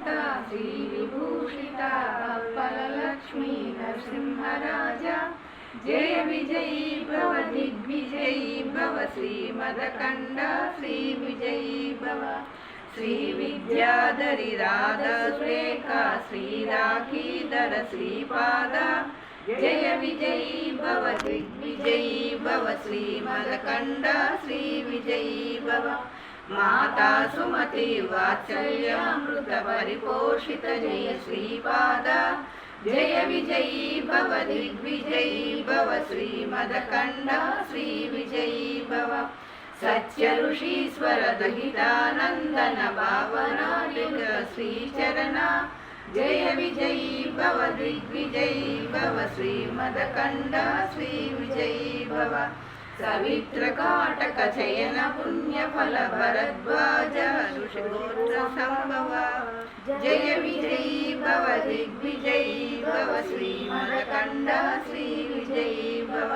श्री विभूषिता फललक्ष्मी नरसिंहराजा जय विजयी भव दिग्विजयी भव श्रीमदकंड श्री विजयी भव श्री विद्याधरी राधा सुरेखा श्री राखीधर श्रीपाद जय विजयी भव दिग्विजयी भव श्रीमदकंड श्री विजयी भव माता सुमति वात्सल्यामृत परिपोषित जय श्रीपाद जय विजयी भव दिग्विजयी भव श्रीमदकंड श्री विजयी भव सत्य ऋषीश्वर दहितानंदन भावनालिक श्रीचरण जय विजयी भव दिग्विजयी भव श्रीमदकंड श्री विजयी भव सवित्र काटक चयन पुण्य फल भरद्वाज ऋषिगोत्र संभव जय विजयी भव दिग्विजयी भव श्रीमदकंड श्री विजयी भव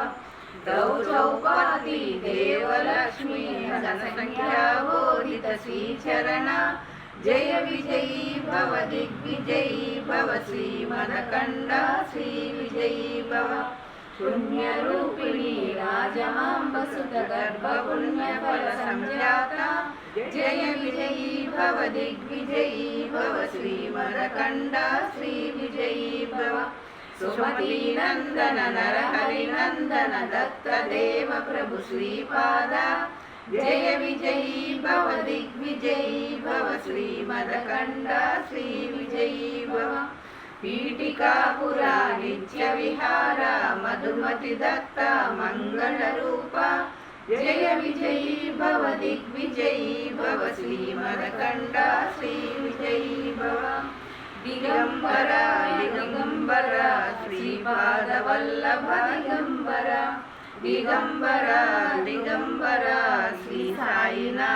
दौ चौपाती देवलक्ष्मी जनसंख्यावोदित श्रीचरण जय विजयी भव दिग्विजयी भव श्रीमदकंड श्री विजयी भव पुण्यरूपिणी राजमाम्बसुत गर्भ पुण्यफल संजाता जय विजयी भव दिग्विजयी भव श्रीमदकंड श्री विजयी भव सुमती नंदन नरहरि नंदन दत्त देव प्रभु श्रीपाद जय विजयी भव दिग्विजयी भव श्रीमदकंड श्री विजयी भव पीठिकापुरा नित्य विहार मधुमति दत्त मंगल रूप जय विजयी भव दिग्विजयी भव श्रीमदकंड श्री विजयी भव दिगंबर दिगंबर श्रीपाद वल्लभ दिगंबर दिगंबर दिगंबर श्री साईनाथ।